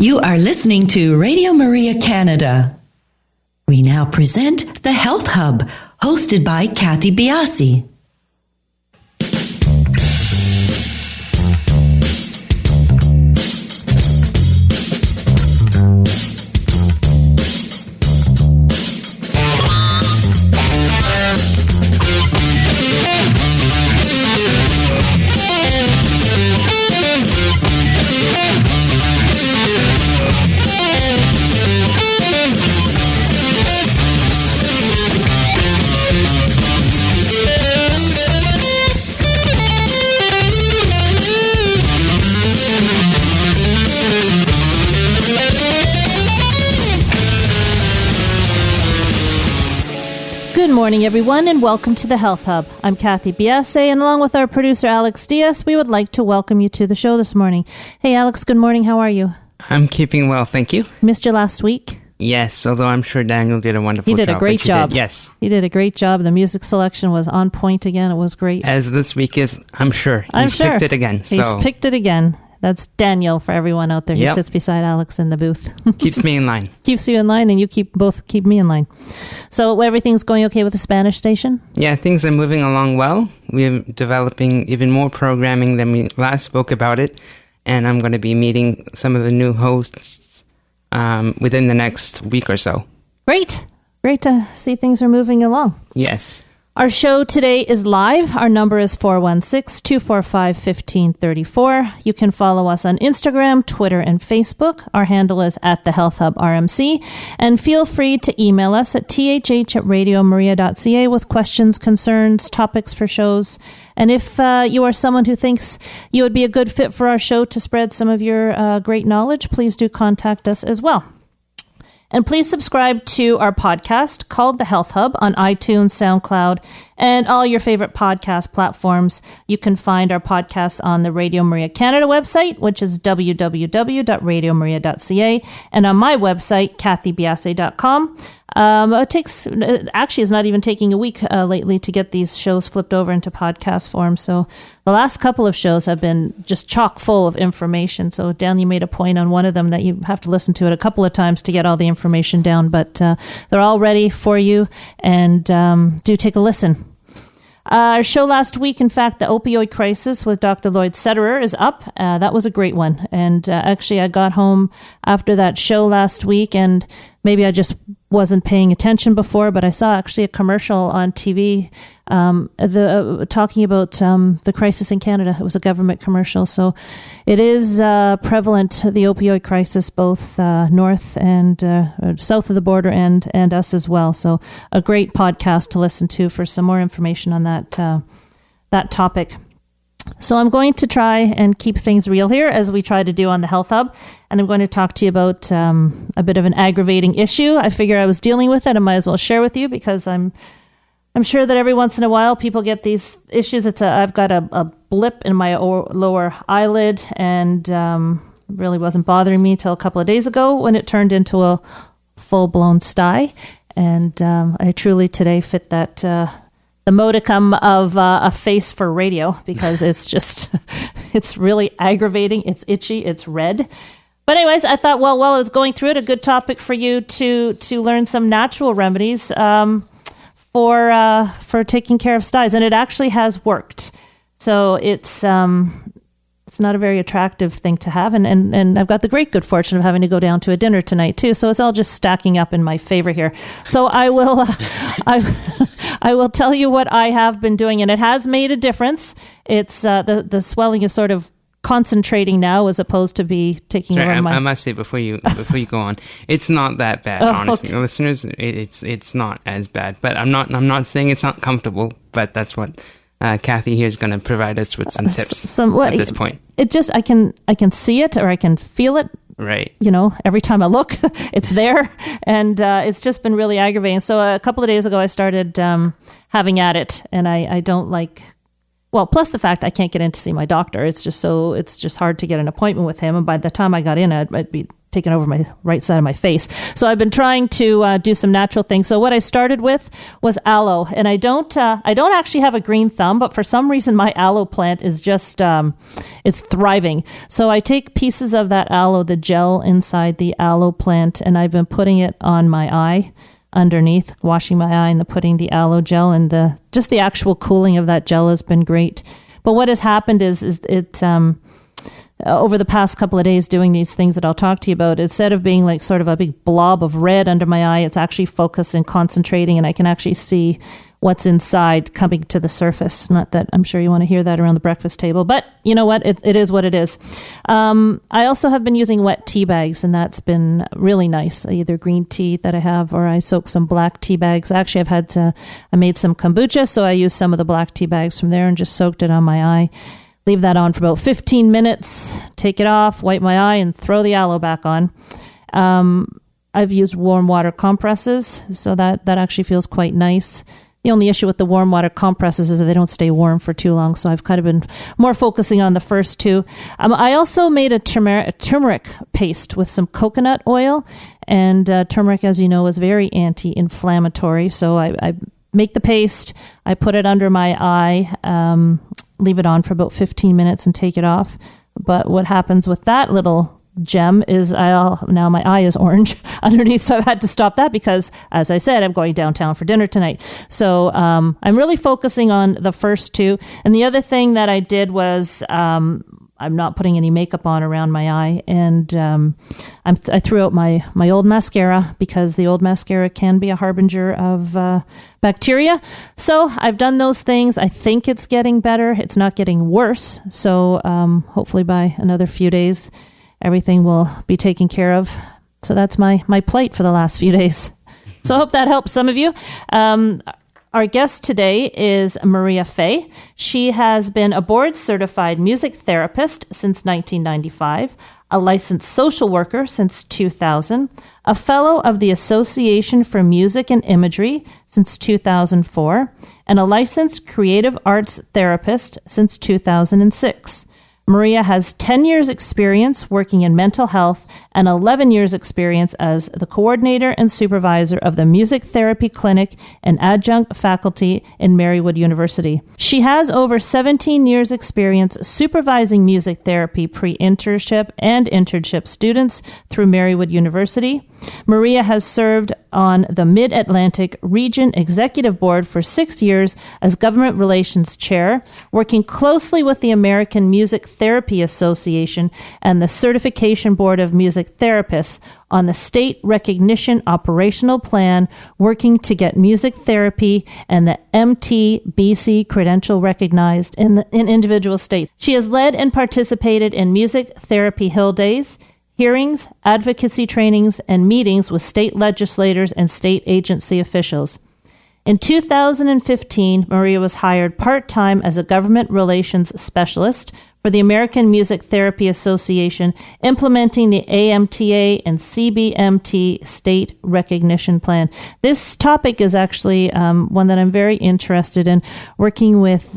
You are listening to Radio Maria Canada. We now present the Health Hub, hosted by Cathy Biase. Good morning, everyone, and welcome to the Health Hub. I'm Cathy Biase, and along with our producer, Alex Diaz, we would like to welcome you to the show this morning. Hey, Alex, good morning. How are you? I'm keeping well, thank you. Missed you last week? Yes, although I'm sure Daniel did a wonderful job. He did a great job. Yes. He did a great job. The music selection was on point again. It was great. As this week is, I'm sure. He's picked it again. He's picked it again. That's Daniel for everyone out there who sits beside Alex in the booth. Keeps me in line. Keeps you in line, and you both keep me in line. So everything's going okay with the Spanish station? Yeah, things are moving along well. We're developing even more programming than we last spoke about it. And I'm going to be meeting some of the new hosts within the next week or so. Great. Great to see things are moving along. Yes. Our show today is live. Our number is 416-245-1534. You can follow us on Instagram, Twitter, and Facebook. Our handle is @TheHealthHubRMC. And feel free to email us at thh@radiomaria.ca with questions, concerns, topics for shows. And if you are someone who thinks you would be a good fit for our show to spread some of your great knowledge, please do contact us as well. And please subscribe to our podcast called The Health Hub on iTunes, SoundCloud, and all your favorite podcast platforms. You can find our podcasts on the Radio Maria Canada website, which is www.radiomaria.ca, and on my website, cathybiase.com. It's not even taking a week lately to get these shows flipped over into podcast form. So the last couple of shows have been just chock full of information. So Daniel made a point on one of them that you have to listen to it a couple of times to get all the information down, but they're all ready for you, and do take a listen. Our show last week, in fact, the opioid crisis with Dr. Lloyd Sederer is up. That was a great one. And actually, I got home after that show last week, and maybe I just wasn't paying attention before, but I saw actually a commercial on TV talking about the crisis in Canada. It was a government commercial. So it is prevalent, the opioid crisis, both north and south of the border and us as well. So a great podcast to listen to for some more information on that topic. So I'm going to try and keep things real here, as we try to do on the Health Hub. And I'm going to talk to you about a bit of an aggravating issue. I figure I was dealing with it. I might as well share with you, because I'm sure that every once in a while people get these issues. I've got a blip in my lower eyelid, and really wasn't bothering me till a couple of days ago when it turned into a full-blown stye. And I truly today fit that the modicum of a face for radio, because it's just, it's really aggravating. It's itchy. It's red. But anyways, I thought, well, while I was going through it, a good topic for you to learn some natural remedies for taking care of styes. And it actually has worked. So it's not a very attractive thing to have. And I've got the great good fortune of having to go down to a dinner tonight too. So it's all just stacking up in my favor here. So I will, I will tell you what I have been doing, and it has made a difference. It's the swelling is sort of concentrating now, as opposed to be taking over my... I must say before you go on, it's not that bad, honestly. Okay. Listeners, it's not as bad. But I'm not saying it's not comfortable, but that's what Cathy here is going to provide us with some tips at this point. It just, I can see it, or I can feel it. Right. You know, every time I look, it's there. And it's just been really aggravating. So a couple of days ago, I started having at it, and I don't like... Well, plus the fact I can't get in to see my doctor. It's just hard to get an appointment with him. And by the time I got in, I'd be taken over my right side of my face. So I've been trying to do some natural things. So what I started with was aloe, and I don't actually have a green thumb, but for some reason my aloe plant is just it's thriving. So I take pieces of that aloe, the gel inside the aloe plant, and I've been putting it on my eye underneath, washing my eye and putting the aloe gel, and the actual cooling of that gel has been great. But what has happened is it over the past couple of days doing these things that I'll talk to you about, instead of being like sort of a big blob of red under my eye, it's actually focused and concentrating, and I can actually see what's inside coming to the surface. Not that I'm sure you want to hear that around the breakfast table, but you know what? It is what it is. I also have been using wet tea bags, and that's been really nice. Either green tea that I have, or I soak some black tea bags. Actually, I made some kombucha, so I used some of the black tea bags from there and just soaked it on my eye. Leave that on for about 15 minutes, take it off, wipe my eye, and throw the aloe back on. I've used warm water compresses, so that actually feels quite nice. The only issue with the warm water compresses is that they don't stay warm for too long, so I've kind of been more focusing on the first two. I also made a turmeric paste with some coconut oil, and turmeric, as you know, is very anti-inflammatory, so I make the paste, I put it under my eye, leave it on for about 15 minutes and take it off. But what happens with that little gem is now my eye is orange underneath, so I've had to stop that because, as I said, I'm going downtown for dinner tonight. So I'm really focusing on the first two. And the other thing that I did was I'm not putting any makeup on around my eye, and I threw out my old mascara because the old mascara can be a harbinger of bacteria. So I've done those things. I think it's getting better. It's not getting worse. So hopefully by another few days, everything will be taken care of. So that's my plight for the last few days. So I hope that helps some of you. Our guest today is Maria Fay. She has been a board-certified music therapist since 1995, a licensed social worker since 2000, a fellow of the Association for Music and Imagery since 2004, and a licensed creative arts therapist since 2006. Maria has 10 years experience working in mental health and 11 years experience as the coordinator and supervisor of the music therapy clinic and adjunct faculty in Marywood University. She has over 17 years experience supervising music therapy pre-internship and internship students through Marywood University. Maria has served on the Mid-Atlantic Region Executive Board for 6 years as Government Relations Chair, working closely with the American Music Therapy Association and the Certification Board of Music Therapists on the State Recognition Operational Plan, working to get music therapy and the MTBC credential recognized in individual states. She has led and participated in Music Therapy Hill Days, hearings, advocacy trainings, and meetings with state legislators and state agency officials. In 2015, Maria was hired part-time as a government relations specialist for the American Music Therapy Association, implementing the AMTA and CBMT state recognition plan. This topic is actually one that I'm very interested in, working with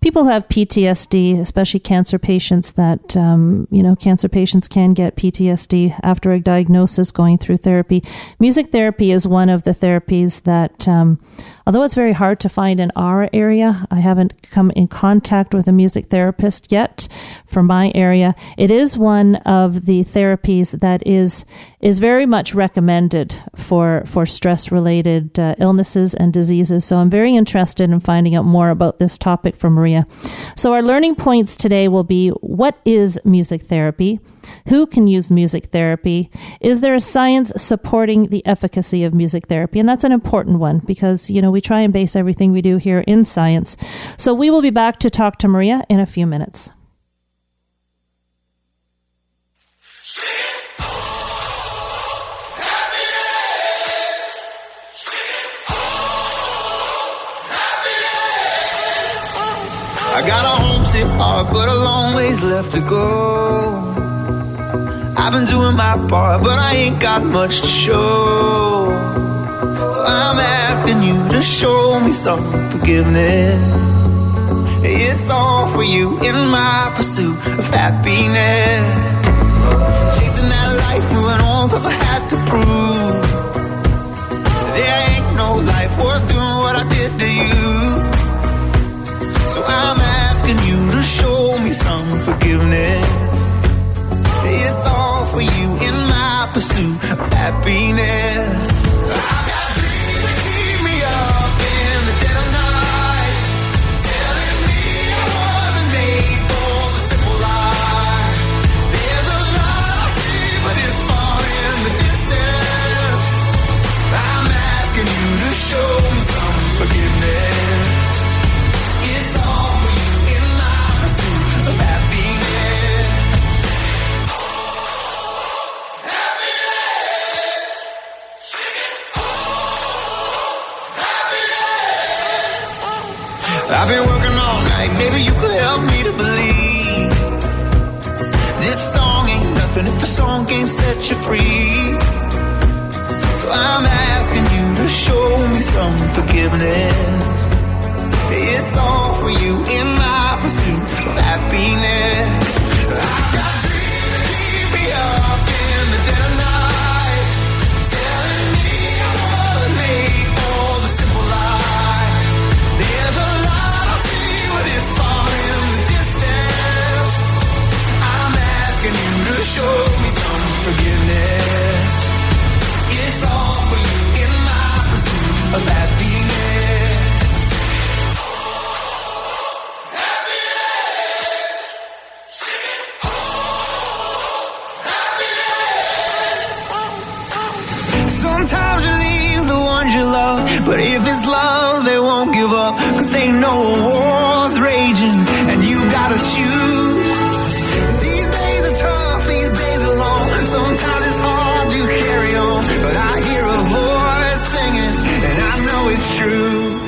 people who have PTSD, especially cancer patients that, cancer patients can get PTSD after a diagnosis going through therapy. Music therapy is one of the therapies that, although it's very hard to find in our area, I haven't come in contact with a music therapist yet from my area. It is one of the therapies that is very much recommended for stress-related illnesses and diseases. So I'm very interested in finding out more about this topic from Maria. So our learning points today will be: what is music therapy? Who can use music therapy? Is there a science supporting the efficacy of music therapy? And that's an important one because, we try and base everything we do here in science. So we will be back to talk to Maria in a few minutes. I got a homesick heart, but a long ways left to go. I've been doing my part, but I ain't got much to show. So I'm asking you to show me some forgiveness. It's all for you in my pursuit of happiness. Chasing that light. pursuit of happiness. I've got dreams that keep me up in the dead of night, telling me I wasn't made for the simple life. There's a lot I see, but it's far in the distance. I'm asking you to show me some forgiveness. It's all for you in my pursuit of happiness. I've been working all night, maybe you could help me to believe this song ain't nothing if the song can't set you free. So I'm asking you to show me some forgiveness. It's all for you in my pursuit of happiness. I've got dreams that keep me up in the dead of night, telling me I wasn't made for the simple life. There's a lot I see, but it's far in the distance. I'm asking you to show me some forgiveness. It's all for you in my pursuit of happiness. Sometimes you leave the ones you love, but if it's love, they won't give up, 'cause they know a war's raging, and you gotta choose. These days are tough, these days are long, sometimes it's hard to carry on, but I hear a voice singing, and I know it's true.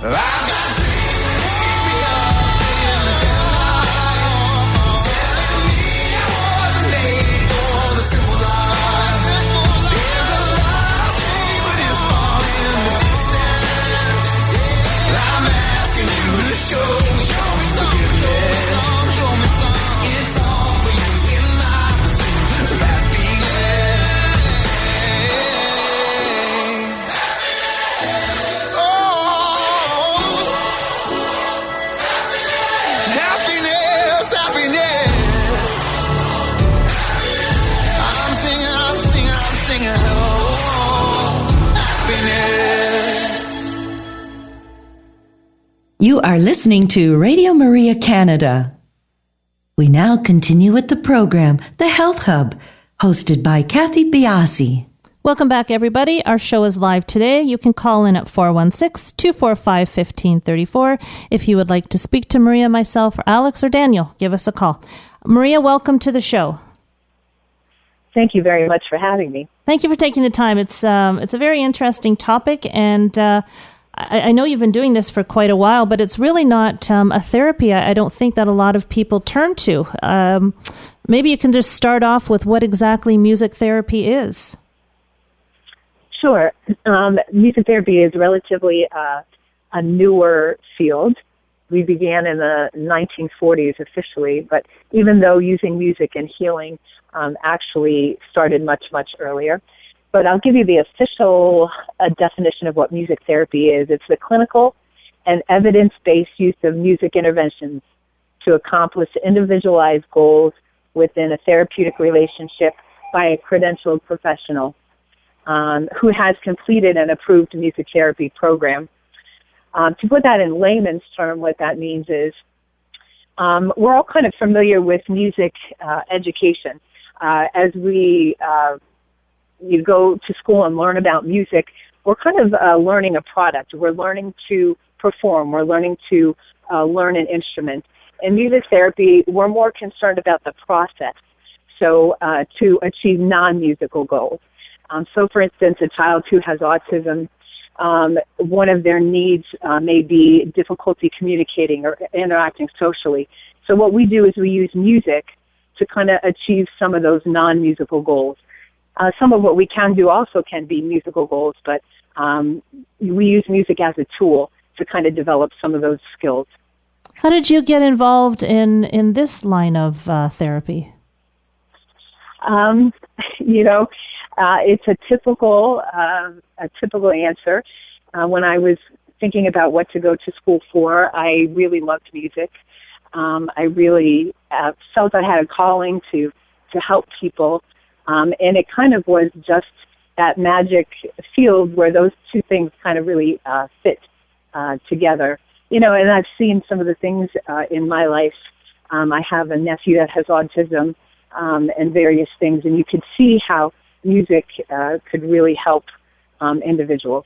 I've got dreams that keep me up in the dead of night, telling me I wasn't made for the simple life. There's a lot I see, but it's far in the distance. I'm asking you to show me some forgiveness. It's all for you in my pursuit of happiness. Oh, happiness, happiness. I'm singing, I'm singing, I'm singing. Oh, happiness. You are listening to Radio Maria Canada. We now continue with the program, The Health Hub, hosted by Cathy Biase. Welcome back, everybody. Our show is live today. You can call in at 416-245-1534 if you would like to speak to Maria, myself, or Alex, or Daniel. Give us a call. Maria, welcome to the show. Thank you very much for having me. Thank you for taking the time. It's a very interesting topic, and I know you've been doing this for quite a while, but it's really not a therapy I don't think that a lot of people turn to. Maybe you can just start off with what exactly music therapy is. Sure. Music therapy is relatively a newer field. We began in the 1940s officially, but even though using music and healing actually started much, much earlier. But I'll give you the official definition of what music therapy is. It's the clinical and evidence-based use of music interventions to accomplish individualized goals within a therapeutic relationship by a credentialed professional who has completed an approved music therapy program. To put that in layman's term, what that means is we're all kind of familiar with music education. As we you go to school and learn about music, we're kind of learning a product. We're learning to perform. We're learning to learn an instrument. In music therapy, we're more concerned about the process, so to achieve non-musical goals. So, for instance, a child who has autism, one of their needs may be difficulty communicating or interacting socially. So what we do is we use music to kind of achieve some of those non-musical goals. Some of what we can do also can be musical goals, but we use music as a tool to kind of develop some of those skills. How did you get involved in this line of therapy? It's a typical answer. When I was thinking about what to go to school for, I really loved music. I really felt I had a calling to help people And it kind of was just that magic field where those two things kind of really fit together. And I've seen some of the things in my life. I have a nephew that has autism and various things, and you could see how music could really help individuals.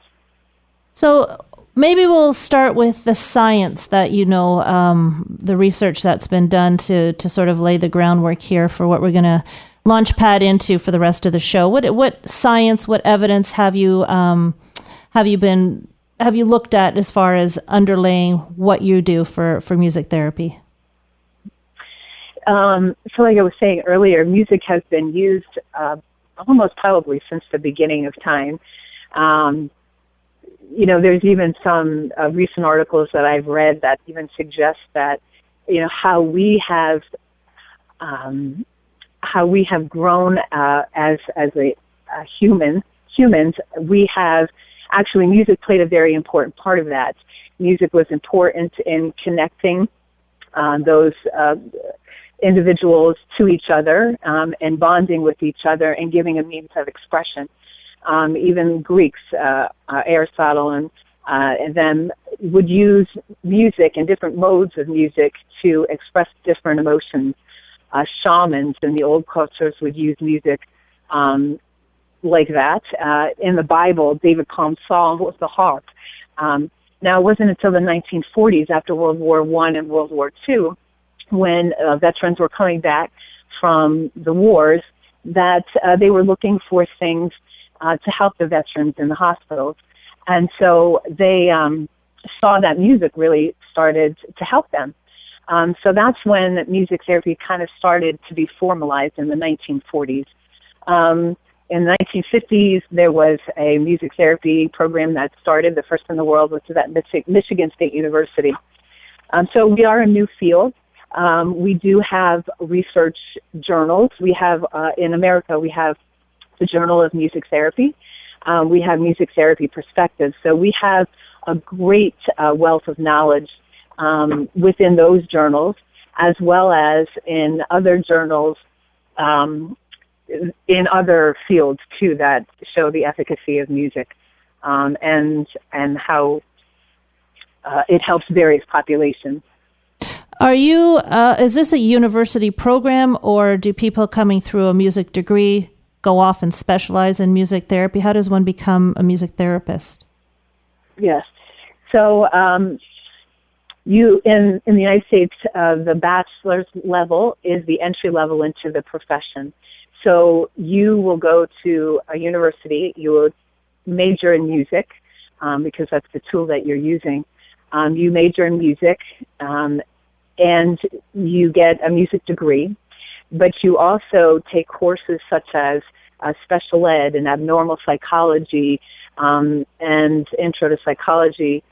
So maybe we'll start with the science that the research that's been done to sort of lay the groundwork here for what we're going to launch pad into for the rest of the show. What science, what evidence have you looked at as far as underlaying what you do for music therapy? So like I was saying earlier, music has been used almost probably since the beginning of time. There's even some recent articles that I've read that even suggest that, how we have grown as humans. We have actually, music played a very important part of that. Music was important in connecting those individuals to each other and bonding with each other and giving a means of expression. Even Greeks, Aristotle and them would use music and different modes of music to express different emotions. Shamans in the old cultures would use music like that. In the Bible, David Palm's psalm was the harp. Now, it wasn't until the 1940s, after World War I and World War II, when veterans were coming back from the wars, that they were looking for things to help the veterans in the hospitals. And so they saw that music really started to help them. So that's when music therapy kind of started to be formalized in the 1940s. In the 1950s, there was a music therapy program that started, the first in the world, which is at Michigan State University. So we are a new field. We do have research journals. We have, in America, we have the Journal of Music Therapy. We have Music Therapy Perspectives. So we have a great wealth of knowledge within those journals, as well as in other journals in other fields, too, that show the efficacy of music and how it helps various populations. Are you, is this a university program, or do people coming through a music degree go off and specialize in music therapy? How does one become a music therapist? Yes. So you in the United States, the bachelor's level is the entry level into the profession. So you will go to a university, you will major in music, because that's the tool that you're using. You major in music, and you get a music degree, but you also take courses such as special ed and abnormal psychology and intro to psychology.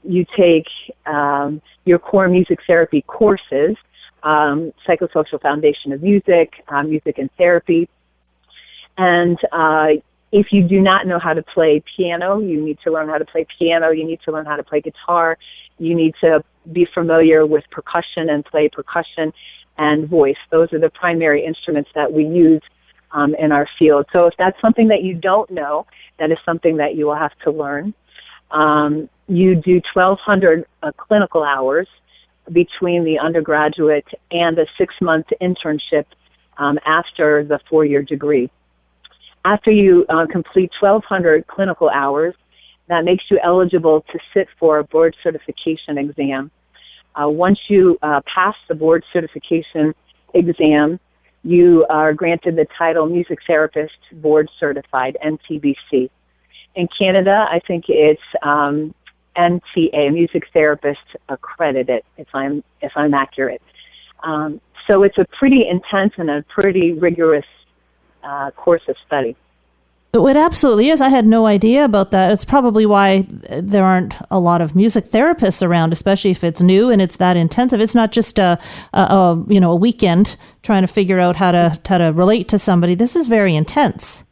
You take your core music therapy courses, psychosocial foundation of music, music and therapy. And if you do not know how to play piano, you need to learn how to play piano. You need to learn how to play guitar. You need to be familiar with percussion and play percussion and voice. Those are the primary instruments that we use in our field. So if that's something that you don't know, that is something that you will have to learn. You do 1,200 clinical hours between the undergraduate and a 6-month internship after the 4-year degree. After you complete 1,200 clinical hours, that makes you eligible to sit for a board certification exam. Once you pass the board certification exam, you are granted the title Music Therapist Board Certified, MTBC. In Canada, I think it's NTA, Music Therapist Accredited, if I'm accurate. So it's a pretty intense and a pretty rigorous course of study. It absolutely is. I had no idea about that. It's probably why there aren't a lot of music therapists around, especially if it's new and it's that intensive. It's not just a weekend trying to figure out how to relate to somebody. This is very intense.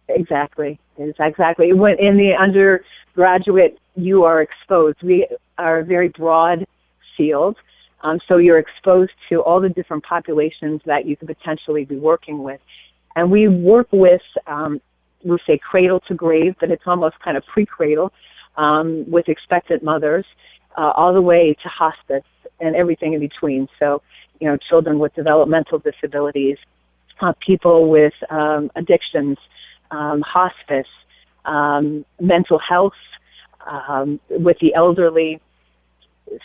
Exactly. Exactly. When in the undergraduate, you are exposed. We are a very broad field, so you're exposed to all the different populations that you could potentially be working with. And we work with, we say cradle to grave, but it's almost kind of pre-cradle, with expectant mothers, all the way to hospice and everything in between. So, children with developmental disabilities, people with addictions, hospice, mental health, with the elderly.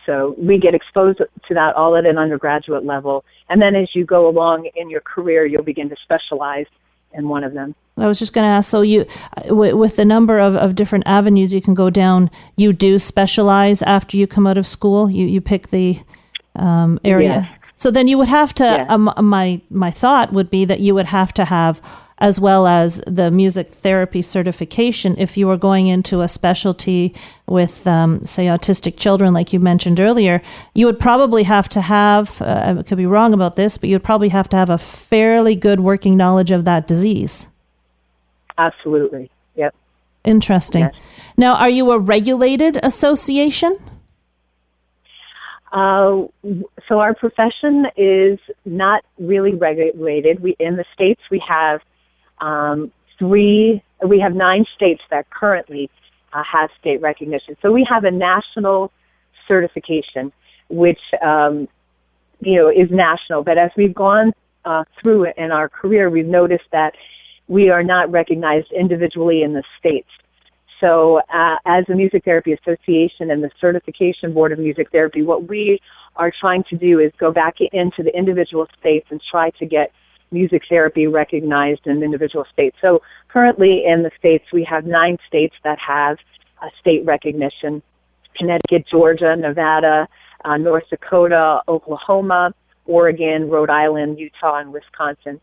So we get exposed to that all at an undergraduate level. And then as you go along in your career, you'll begin to specialize in one of them. I was just going to ask, so you, with the number of different avenues you can go down, you do specialize after you come out of school? You pick the area? Yes. So then you would have to, Yes. my thought would be that you would have to have, as well as the music therapy certification, if you were going into a specialty with, say, autistic children, like you mentioned earlier, you would probably have to have, I could be wrong about this, but you'd probably have to have a fairly good working knowledge of that disease. Absolutely. Yep. Interesting. Yes. Now, are you a regulated association? So our profession is not really regulated. In the States, we have 9 states that currently have state recognition. So we have a national certification, which, is national. But as we've gone through it in our career, we've noticed that we are not recognized individually in the states. So as a Music Therapy Association and the Certification Board of Music Therapy, what we are trying to do is go back into the individual states and try to get music therapy recognized in individual states. So currently in the states, we have 9 states that have state recognition: Connecticut, Georgia, Nevada, North Dakota, Oklahoma, Oregon, Rhode Island, Utah, and Wisconsin.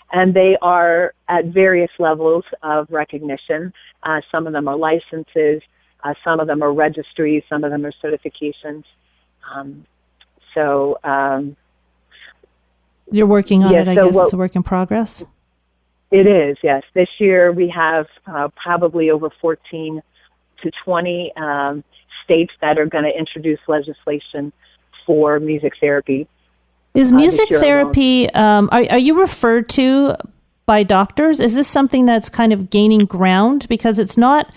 And they are at various levels of recognition. Some of them are licenses, some of them are registries, some of them are certifications. You're working on it, I guess it's a work in progress? It is, yes. This year we have probably over 14 to 20 states that are going to introduce legislation for music therapy. Is music therapy, are you referred to by doctors? Is this something that's kind of gaining ground? Because it's not,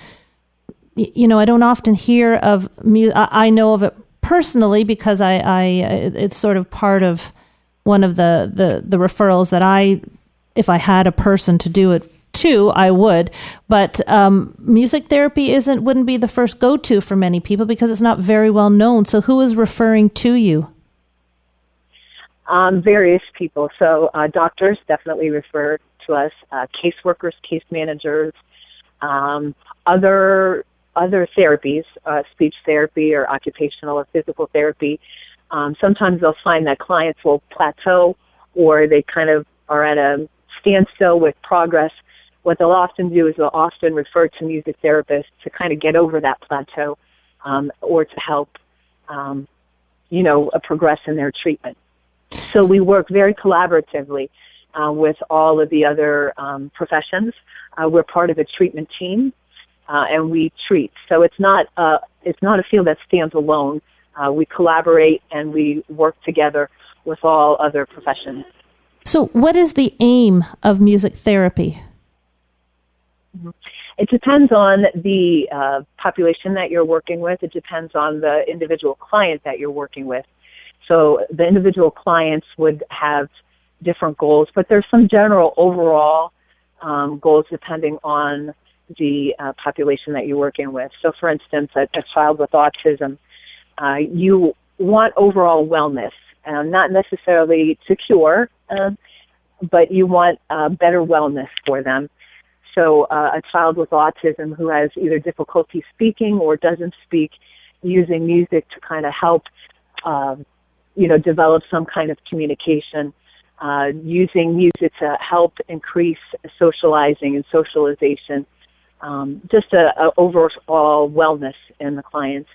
I don't often hear of I know of it personally because it's sort of part of one of the referrals that if I had a person to do it to, I would. But music therapy wouldn't be the first go-to for many people because it's not very well known. So who is referring to you? Various people. So doctors definitely refer to us, caseworkers, case managers, other therapies, speech therapy or occupational or physical therapy. Sometimes they'll find that clients will plateau or they kind of are at a standstill with progress. What they'll often do is they'll often refer to music therapists to kind of get over that plateau or to help, progress in their treatment. So we work very collaboratively with all of the other professions. We're part of a treatment team, and we treat. So it's not a field that stands alone. We collaborate and we work together with all other professions. So what is the aim of music therapy? It depends on the population that you're working with. It depends on the individual client that you're working with. So the individual clients would have different goals, but there's some general overall goals depending on the population that you're working with. So for instance, a child with autism, you want overall wellness, not necessarily to cure, but you want better wellness for them. So a child with autism who has either difficulty speaking or doesn't speak, using music to kind of help develop some kind of communication, using music to help increase socializing and socialization, just a overall wellness in the client.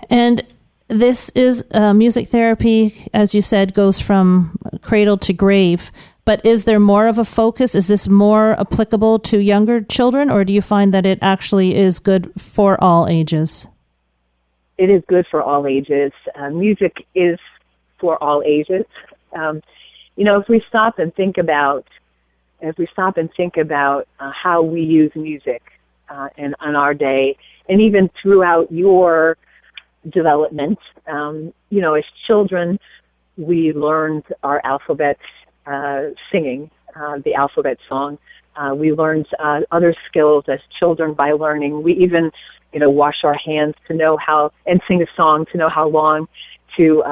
And this is music therapy, as you said, goes from cradle to grave. But is there more of a focus? Is this more applicable to younger children, or do you find that it actually is good for all ages? It is good for all ages. Music is for all ages. If we stop and think about as we stop and think about how we use music in our day, and even throughout your development, as children, we learned our alphabet singing, the alphabet song. We learned other skills as children by learning. We even, wash our hands to know how, and sing a song to know how long to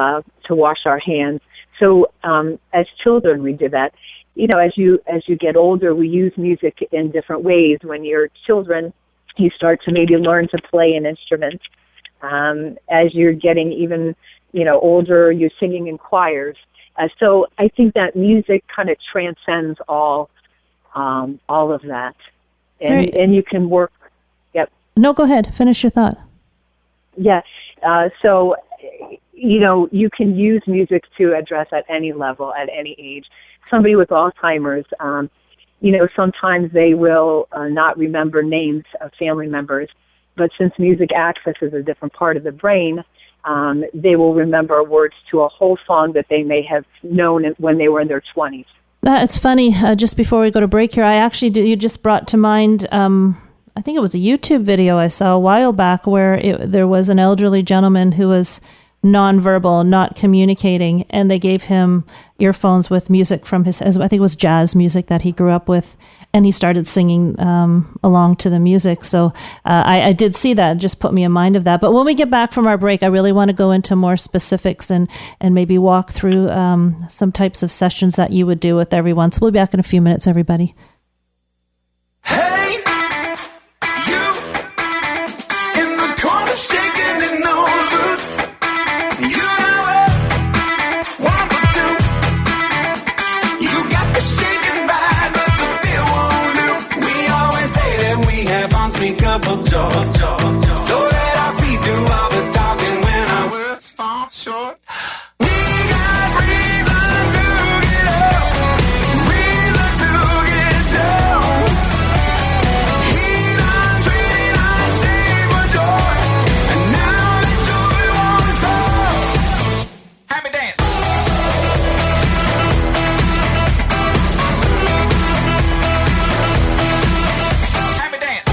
wash our hands. So as children, we did that. As you get older, we use music in different ways. When you're children, you start to maybe learn to play an instrument. As you're getting even, older, you're singing in choirs. So I think that music kind of transcends all of that, and you can work. Yep. No, go ahead. Finish your thought. Yeah. So, you can use music to address at any level, at any age. Somebody with Alzheimer's, sometimes they will not remember names of family members, but since music accesses a different part of the brain, they will remember words to a whole song that they may have known when they were in their 20s. That's funny. Just before we go to break here, you just brought to mind, I think it was a YouTube video I saw a while back where there was an elderly gentleman who was nonverbal, not communicating, and they gave him earphones with music from I think it was jazz music that he grew up with, and he started singing along to the music. So I did see that, just put me in mind of that. But when we get back from our break, I really want to go into more specifics and maybe walk through some types of sessions that you would do with everyone. So we'll be back in a few minutes, everybody. Hey, you in the corner shaking in those boots. You know it, 1 for 2. You got the shaking vibe, but the feel won't do. We always say that we have unspeakable joy. So let our feet do all the talking when our words fall short. We got reason to get up, reason to get down. He's untreated, unshamed for joy, and now let joy won't solve. Happy dance. Happy dance.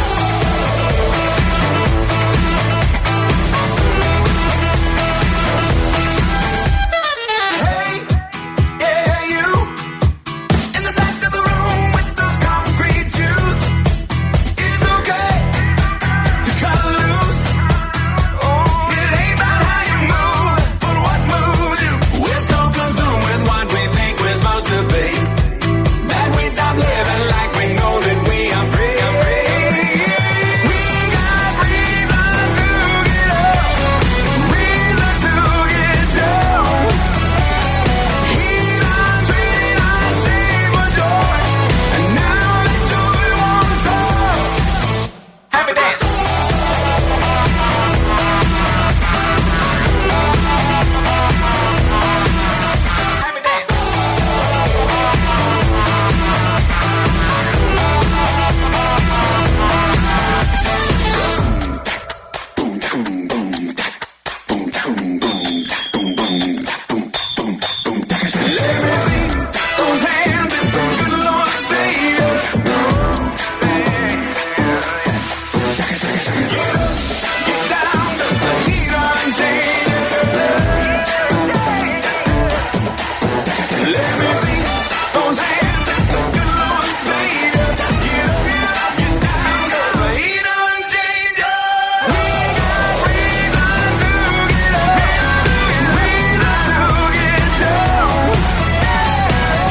Hey, yeah, you in the back of the room with those concrete shoes. It's okay to cut loose. It ain't about how you move, but what moves you. We're so consumed with what we think we're supposed to be that we stop living like we know that we are free. We got reason to get up, reason to get down. He's untreated, unshamed for joy, and now let joy won't solve. Happy dance. Happy dance. Let me see those hands, good Lord Savior. Get down to the heat unchained. Let me see those hands, good Lord Savior. Get down to the heat unchained. We got reason to get up, reason to get down.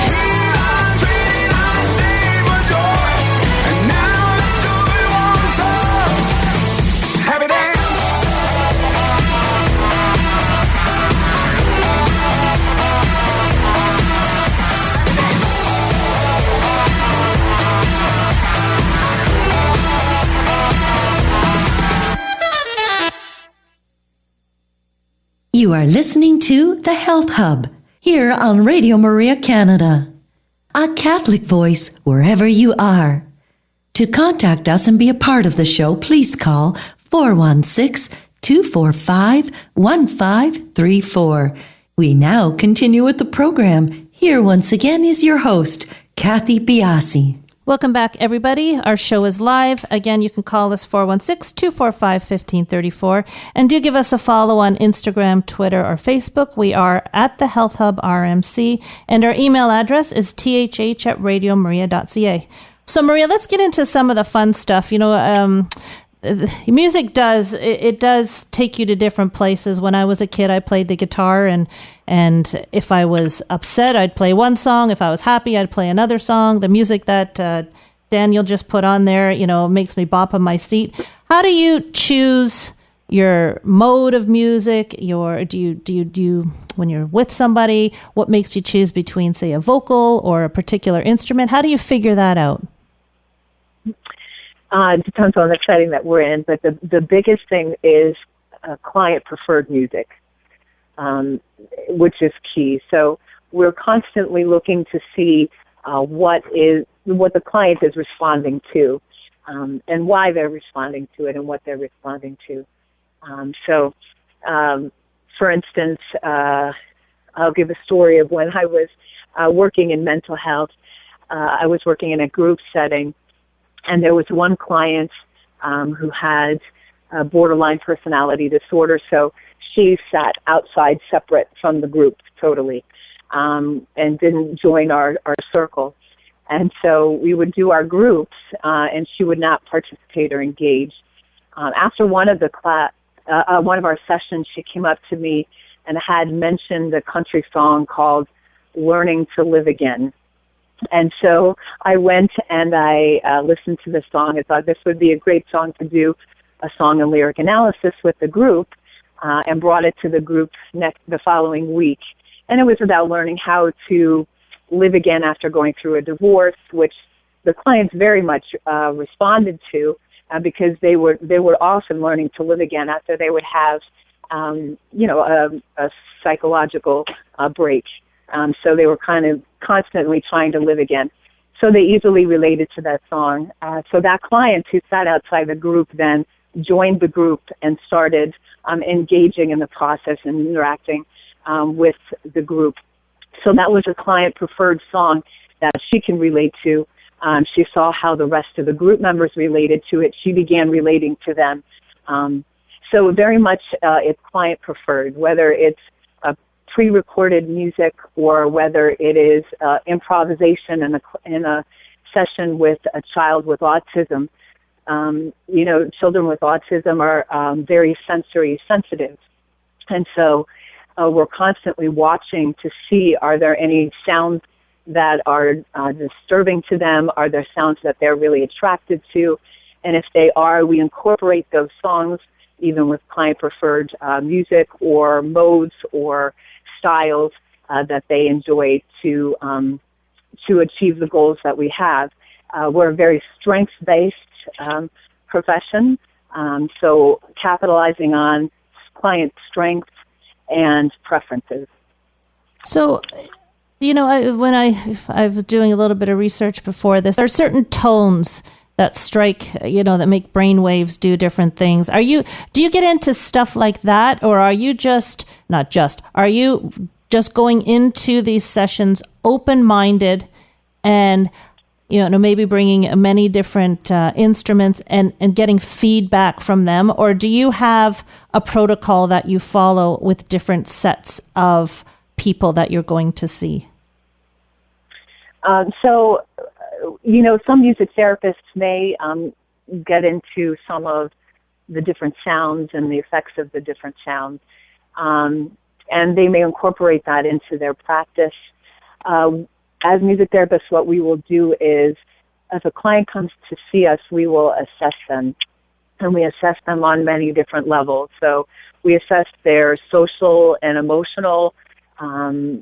He's untreated, unshamed for joy, and now let joy won't solve. Happy dance. You are listening to The Health Hub here on Radio Maria Canada. A Catholic voice wherever you are. To contact us and be a part of the show, please call 416-245-1534. We now continue with the program. Here once again is your host, Cathy Biase. Welcome back, everybody. Our show is live. Again, you can call us 416-245-1534. And do give us a follow on Instagram, Twitter, or Facebook. We are at the Health Hub RMC. And our email address is thh@radiomaria.ca. So, Maria, let's get into some of the fun stuff. Music does take you to different places. When I was a kid, I played the guitar, and if I was upset, I'd play one song. If I was happy, I'd play another song. The music that Daniel just put on there, makes me bop on my seat. How do you choose your mode of music? Do you when you're with somebody, what makes you choose between, say, a vocal or a particular instrument? How do you figure that out? It depends on the setting that we're in, but the biggest thing is client-preferred music, which is key. So we're constantly looking to see what the client is responding to, and why they're responding to it and what they're responding to. For instance, I'll give a story of when I was working in mental health. I was working in a group setting, and there was one client who had a borderline personality disorder, so she sat outside separate from the group totally, and didn't join our circle. And so we would do our groups, and she would not participate or engage. After one of our sessions, she came up to me and had mentioned a country song called "Learning to Live Again." And so I went and I listened to the song. I thought this would be a great song to do a song and lyric analysis with the group, and brought it to the group the following week. And it was about learning how to live again after going through a divorce, which the clients very much responded to, because they were often learning to live again after they would have, a psychological break. So they were kind of constantly trying to live again. So they easily related to that song. So that client who sat outside the group then joined the group and started engaging in the process and interacting with the group. So that was a client-preferred song that she can relate to. She saw how the rest of the group members related to it. She began relating to them. So very much it's client-preferred, whether it's pre-recorded music or whether it is improvisation in a session with a child with autism. Children with autism are very sensory sensitive. And so we're constantly watching to see, are there any sounds that are disturbing to them? Are there sounds that they're really attracted to? And if they are, we incorporate those songs, even with client-preferred music or modes or styles that they enjoy to achieve the goals that we have. We're a very strengths-based profession, so capitalizing on client strengths and preferences. So, when I was doing a little bit of research before this, there are certain tones that strike, that make brain waves do different things. Do you get into stuff like that, or are you are you just going into these sessions open-minded and, maybe bringing many different instruments and getting feedback from them? Or do you have a protocol that you follow with different sets of people that you're going to see? Some music therapists may get into some of the different sounds and the effects of the different sounds, and they may incorporate that into their practice. As music therapists, what we will do is, if a client comes to see us, we will assess them, and we assess them on many different levels. So we assess their social and emotional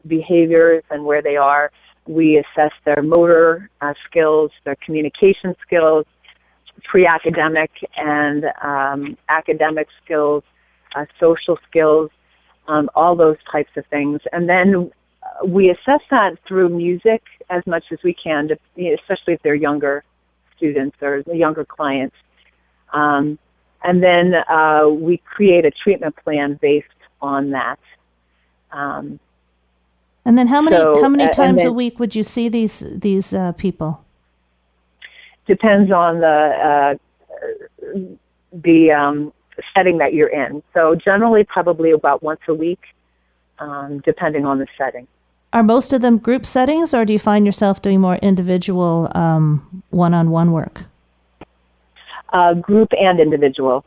behaviors and where they are. We assess their motor skills, their communication skills, pre-academic and academic skills, social skills, all those types of things. And then we assess that through music as much as we can, especially if they're younger students or younger clients. And then we create a treatment plan based on that. And then how many times then, a week would you see these people? Depends on the setting that you're in. So generally, probably about once a week, depending on the setting. Are most of them group settings, or do you find yourself doing more individual one-on-one work? Group and individual.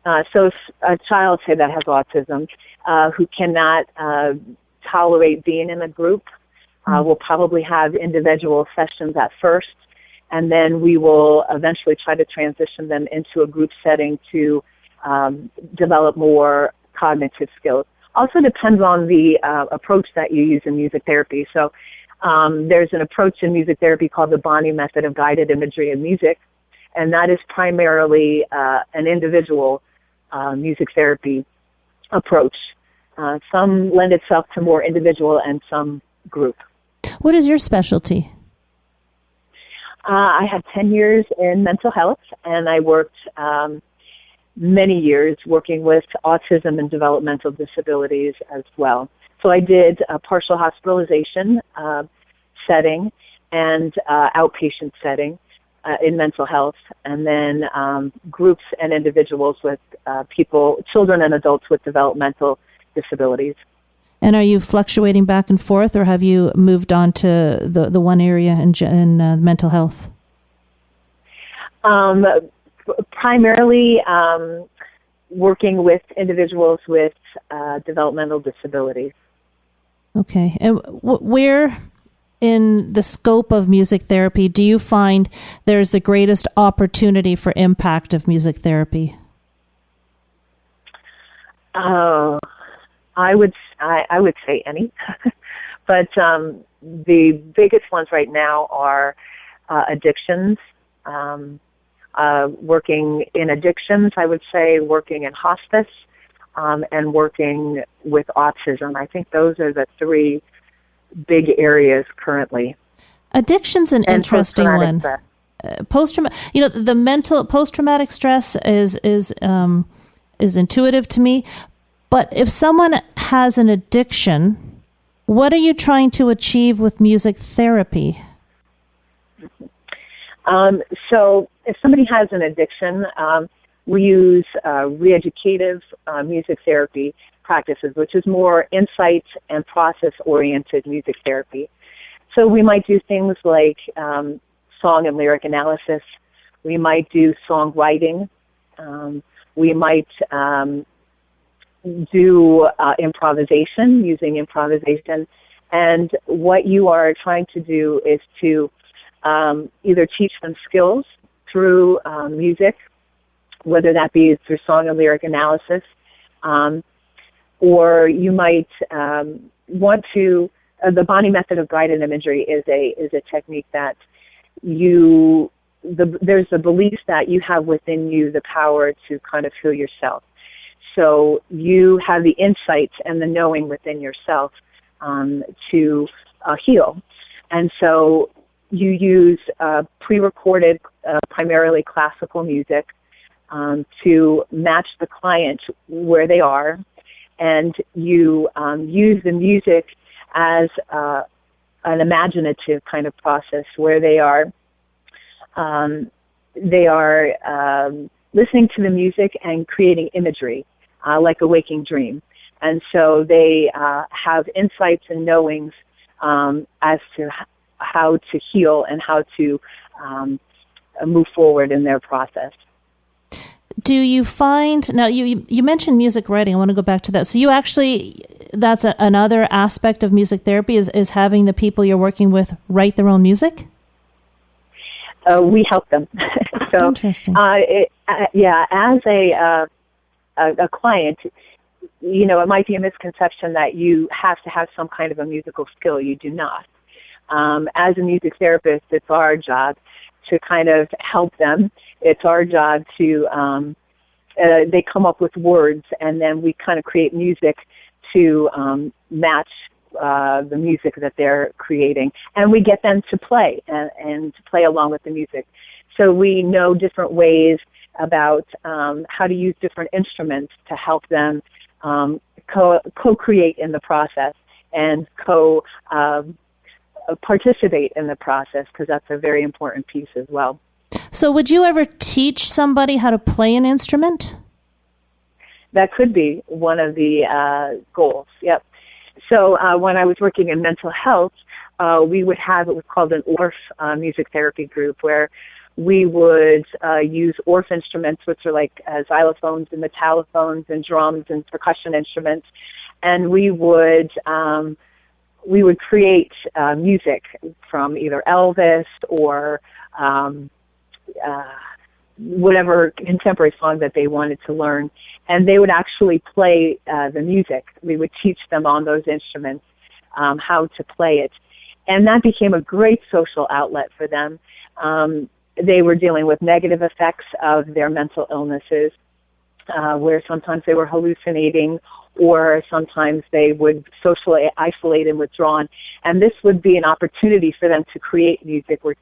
So if a child, say, that has autism, who cannot tolerate being in a group, we'll probably have individual sessions at first, and then we will eventually try to transition them into a group setting to develop more cognitive skills. Also depends on the approach that you use in music therapy. So there's an approach in music therapy called the Bonney method of guided imagery in music, and that is primarily an individual music therapy approach. Some lend itself to more individual and some group. What is your specialty? I had 10 years in mental health, and I worked many years working with autism and developmental disabilities as well. So I did a partial hospitalization setting and outpatient setting in mental health, and then groups and individuals with children and adults with developmental disabilities. And are you fluctuating back and forth, or have you moved on to the one area in mental health? Primarily working with individuals with developmental disabilities. Okay. And where in the scope of music therapy do you find there's the greatest opportunity for impact of music therapy? I would say any, but the biggest ones right now are addictions. Working in addictions, I would say working in hospice, and working with autism. I think those are the three big areas currently. Addiction's an interesting one. Post-traumatic, the mental post-traumatic stress is intuitive to me. But if someone has an addiction, what are you trying to achieve with music therapy? So if somebody has an addiction, we use re-educative music therapy practices, which is more insight and process-oriented music therapy. So we might do things like song and lyric analysis. We might do songwriting. We might do improvisation, using improvisation. And what you are trying to do is to either teach them skills through music, whether that be through song and lyric analysis, or you might want to. The Bonney method of guided imagery is a technique that there's a belief that you have within you the power to kind of heal yourself. So you have the insights and the knowing within yourself to heal. And so you use pre-recorded, primarily classical music to match the client where they are, and you use the music as an imaginative kind of process where they are listening to the music and creating imagery, like a waking dream. And so they have insights and knowings as to how to heal and how to move forward in their process. Do you find, now you mentioned music writing, I want to go back to that. So you actually, that's another aspect of music therapy is having the people you're working with write their own music? We help them. So, interesting. As a client, it might be a misconception that you have to have some kind of a musical skill. You do not. As a music therapist, it's our job to kind of help them. It's our job to, they come up with words, and then we kind of create music to match the music that they're creating. And we get them to play and to play along with the music. So we know different ways about how to use different instruments to help them co-create in the process. and participate in the process, because that's a very important piece as well. So would you ever teach somebody how to play an instrument? That could be one of the goals, yep. So when I was working in mental health, we would have what was called an ORF music therapy group, where we would use ORF instruments, which are like xylophones and metallophones and drums and percussion instruments, and we would create music from either Elvis or whatever contemporary song that they wanted to learn, and they would actually play the music. We would teach them on those instruments how to play it, and that became a great social outlet for them. They were dealing with negative effects of their mental illnesses, where sometimes they were hallucinating, or sometimes they would socially isolate and withdrawn. And this would be an opportunity for them to create music. We're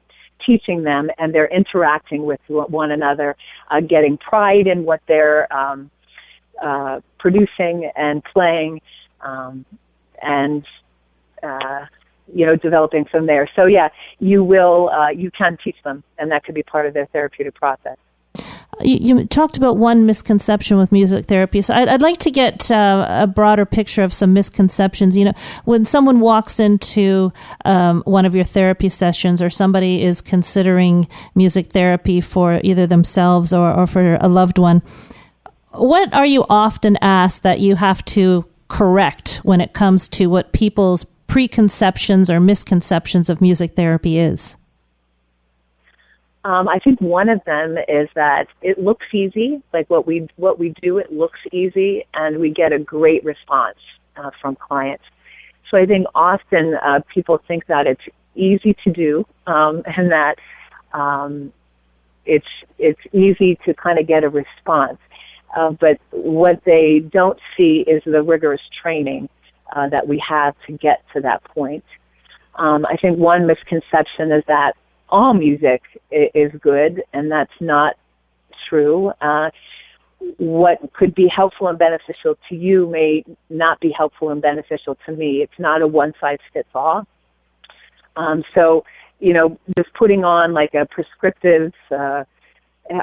teaching them, and they're interacting with one another, getting pride in what they're producing and playing, and developing from there. So yeah, you can teach them, and that could be part of their therapeutic process. You talked about one misconception with music therapy. So I'd like to get a broader picture of some misconceptions. When someone walks into one of your therapy sessions, or somebody is considering music therapy for either themselves or for a loved one, what are you often asked that you have to correct when it comes to what people's preconceptions or misconceptions of music therapy is? I think one of them is that it looks easy, like what we do, it looks easy, and we get a great response from clients. So I think often people think that it's easy to do, and that it's easy to kind of get a response. But what they don't see is the rigorous training that we have to get to that point. I think one misconception is that all music is good, and that's not true. What could be helpful and beneficial to you may not be helpful and beneficial to me. It's not a one-size-fits-all. So, just putting on like a prescriptive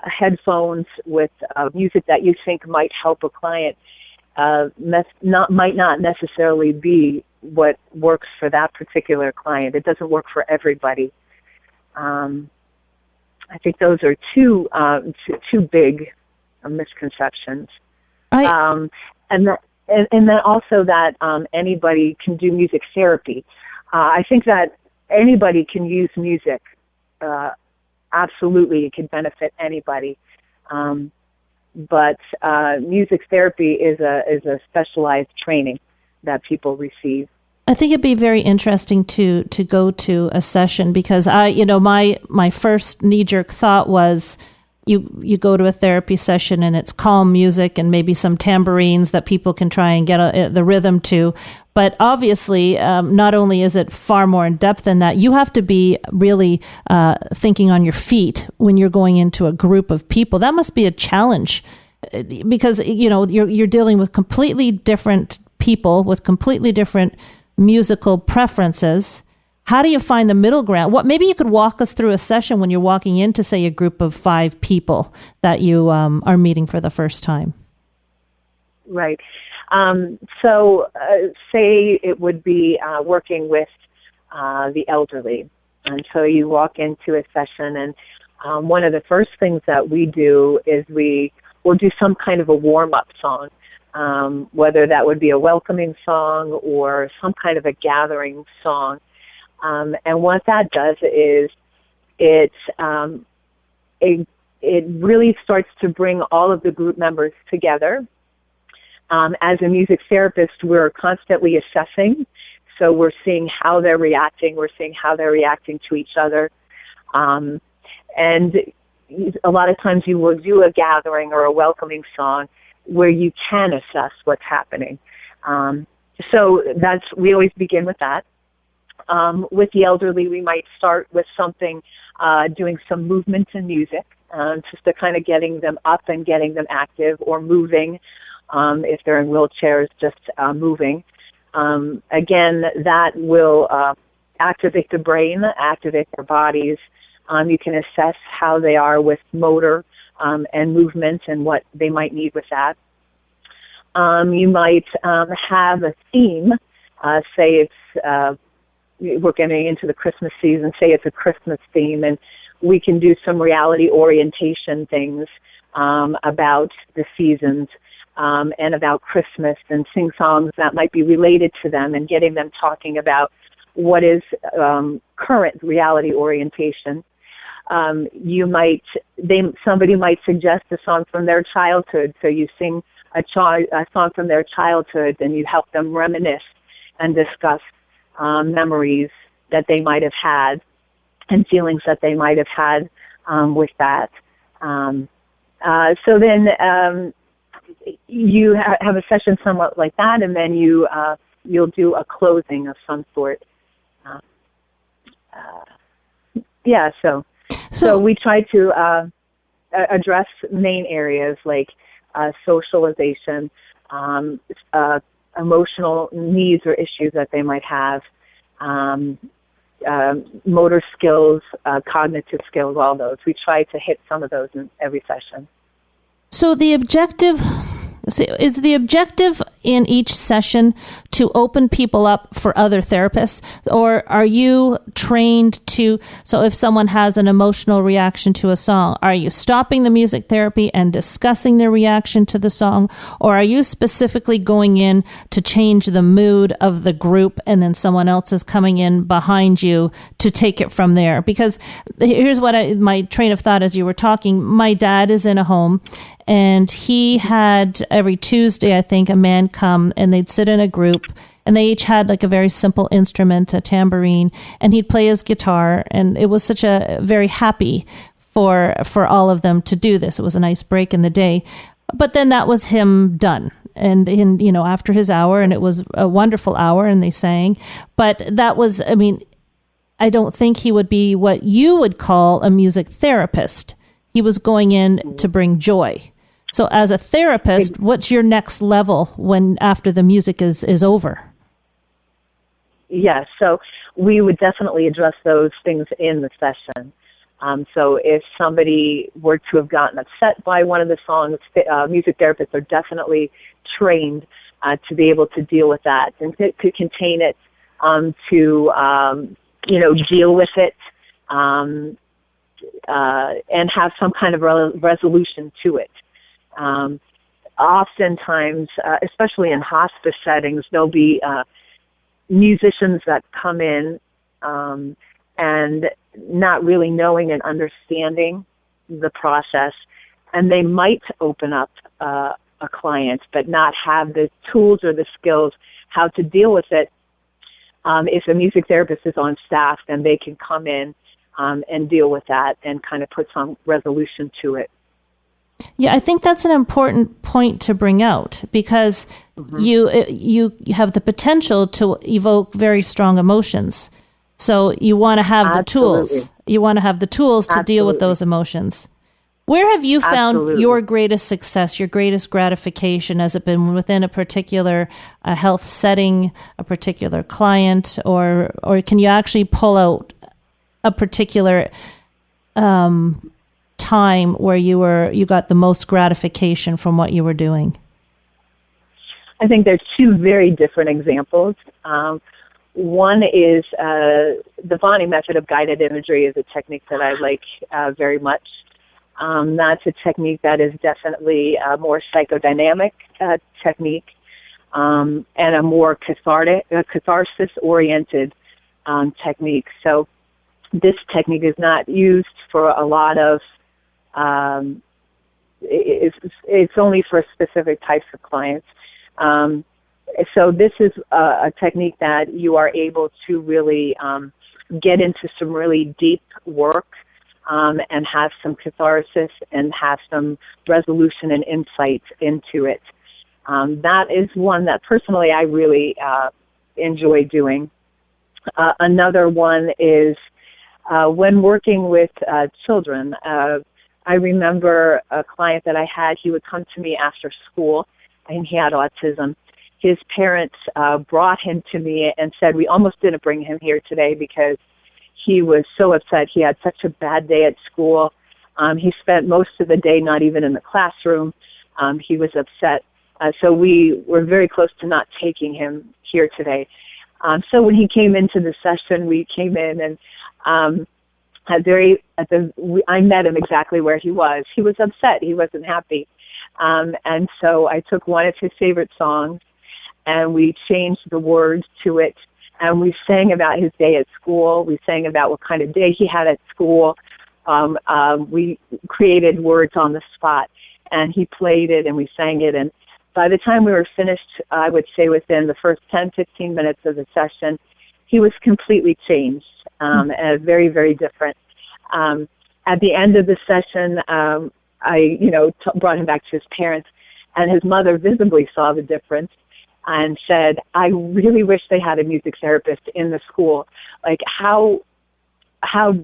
headphones with music that you think might help a client might not necessarily be what works for that particular client. It doesn't work for everybody. I think those are two big misconceptions. And then also that anybody can do music therapy. I think that anybody can use music. Absolutely, it can benefit anybody. But music therapy is a specialized training that people receive. I think it'd be very interesting to go to a session, because my first knee-jerk thought was you go to a therapy session and it's calm music and maybe some tambourines that people can try and get the rhythm to. But obviously, not only is it far more in depth than that, you have to be really thinking on your feet when you're going into a group of people. That must be a challenge, because you're dealing with completely different people with completely different musical preferences. How do you find the middle ground? Maybe you could walk us through a session when you're walking into, say, a group of 5 people that you are meeting for the first time. Right. So say it would be working with the elderly. And so you walk into a session, and one of the first things that we do is we'll do some kind of a warm-up song. Whether that would be a welcoming song or some kind of a gathering song. And what that does is it really starts to bring all of the group members together. As a music therapist, we're constantly assessing. So we're seeing how they're reacting. We're seeing how they're reacting to each other. And a lot of times you will do a gathering or a welcoming song where you can assess what's happening. So we always begin with that. With the elderly, we might start with something, doing some movement and music, just to kind of getting them up and getting them active, or moving, if they're in wheelchairs, just moving. Again, that will activate the brain, activate their bodies. You can assess how they are with motor and movement and what they might need with that. You might have a theme. Say it's we're getting into the Christmas season. Say it's a Christmas theme, and we can do some reality orientation things about the seasons and about Christmas, and sing songs that might be related to them, and getting them talking about what is current reality orientation. Somebody might suggest a song from their childhood, so you sing a song from their childhood, and you help them reminisce and discuss memories that they might have had and feelings that they might have had with that. So then you have a session somewhat like that, and then you'll do a closing of some sort. So we try to address main areas like socialization, emotional needs or issues that they might have, motor skills, cognitive skills, all those. We try to hit some of those in every session. So is the objective in each session to open people up for other therapists, or are you trained to, so if someone has an emotional reaction to a song, are you stopping the music therapy and discussing their reaction to the song, or are you specifically going in to change the mood of the group and then someone else is coming in behind you to take it from there? Because here's what my train of thought as you were talking. My dad is in a home, and he had every Tuesday, I think, a man come, and they'd sit in a group, and they each had like a very simple instrument, a tambourine, and he'd play his guitar, and it was such a very happy for all of them to do this. It was a nice break in the day. But then that was him done. And after his hour, and it was a wonderful hour, and they sang. But that was, I don't think he would be what you would call a music therapist. He was going in to bring joy. So as a therapist, what's your next level after the music is over? Yes, so we would definitely address those things in the session. So if somebody were to have gotten upset by one of the songs, music therapists are definitely trained to be able to deal with that and to contain it, to deal with it, and have some kind of resolution to it. Oftentimes, especially in hospice settings, there'll be musicians that come in and not really knowing and understanding the process, and they might open up a client but not have the tools or the skills how to deal with it. If a music therapist is on staff, then they can come in and deal with that and kind of put some resolution to it. Yeah, I think that's an important point to bring out, because you have the potential to evoke very strong emotions. So you want to have the tools. You want to have the tools to deal with those emotions. Where have you found your greatest success, your greatest gratification? Has it been within a particular health setting, a particular client, or can you actually pull out a particular time where you got the most gratification from what you were doing? I think there's two very different examples. One is the Bonnie method of guided imagery is a technique that I like very much. That's a technique that is definitely a more psychodynamic technique and a more catharsis-oriented technique. So this technique is not used for a lot of it's only for specific types of clients. So this is a technique that you are able to really get into some really deep work and have some catharsis and have some resolution and insight into it. That is one that personally I really enjoy doing. Another one is when working with children. I remember a client that I had, he would come to me after school, and he had autism, his parents brought him to me and said, we almost didn't bring him here today because he was so upset. He had such a bad day at school. He spent most of the day not even in the classroom. He was upset. So we were very close to not taking him here today. So when he came into the session, we came in and I met him exactly where he was. He was upset. He wasn't happy. And so I took one of his favorite songs and we changed the words to it. And we sang about his day at school. We sang about what kind of day he had at school. We created words on the spot, and he played it, and we sang it. And by the time we were finished, I would say within the first 10, 15 minutes of the session, he was completely changed, and very, very different. At the end of the session, I brought him back to his parents, and his mother visibly saw the difference and said, I really wish they had a music therapist in the school. Like, how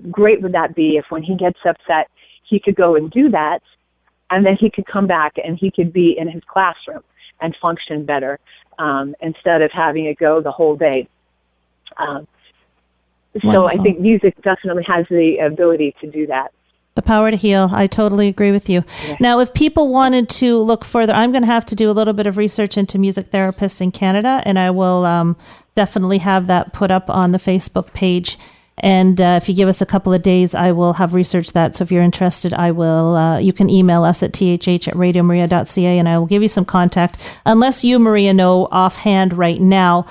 great would that be if when he gets upset, he could go and do that, and then he could come back and he could be in his classroom and function better, instead of having it go the whole day. So I think music definitely has the ability to do that. The power to heal. I totally agree with you. Yeah. Now, if people wanted to look further, I'm going to have to do a little bit of research into music therapists in Canada, and I will definitely have that put up on the Facebook page. And if you give us a couple of days, I will have researched that. So if you're interested, I will. You can email us at thh@radiomaria.ca, and I will give you some contact. Unless you, Maria, know offhand right now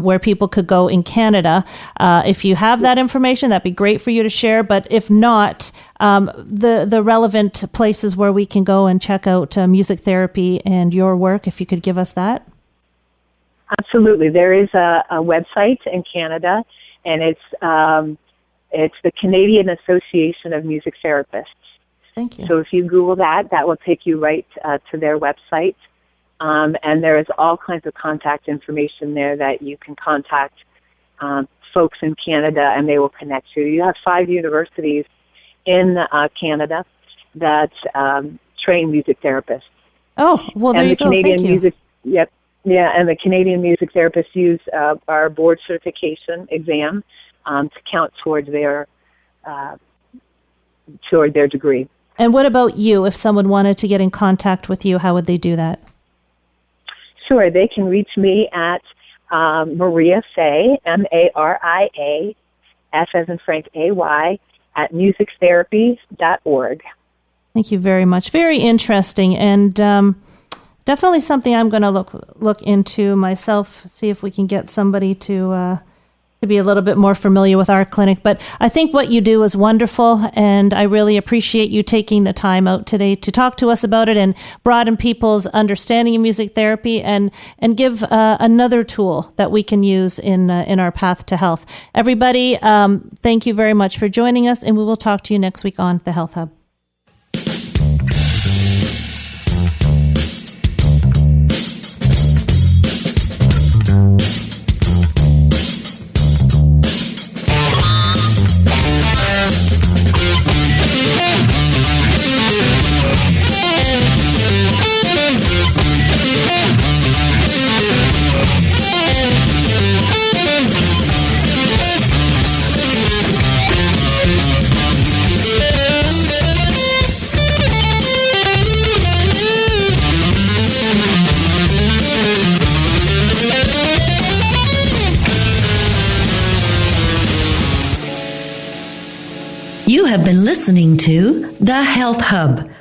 where people could go in Canada. If you have that information, that'd be great for you to share. But if not, the relevant places where we can go and check out music therapy and your work, if you could give us that. Absolutely. There is a website in Canada, and it's the Canadian Association of Music Therapists. Thank you. So if you Google that will take you right to their website. And there is all kinds of contact information there that you can contact folks in Canada, and they will connect you. You have 5 universities in Canada that train music therapists. Oh, well, there you go. Thank you. Yep. Yeah, and the Canadian music therapists use our board certification exam to count toward their degree. And what about you? If someone wanted to get in contact with you, how would they do that? Sure, they can reach me at Maria Fay, Maria, F as in Frank, AY, at musictherapies.org. Thank you very much. Very interesting, and definitely something I'm going to look into myself, see if we can get somebody to be a little bit more familiar with our clinic. But I think what you do is wonderful, and I really appreciate you taking the time out today to talk to us about it and broaden people's understanding of music therapy and give another tool that we can use in our path to health. Everybody, thank you very much for joining us, and we will talk to you next week on The Health Hub. You have been listening to The Health Hub,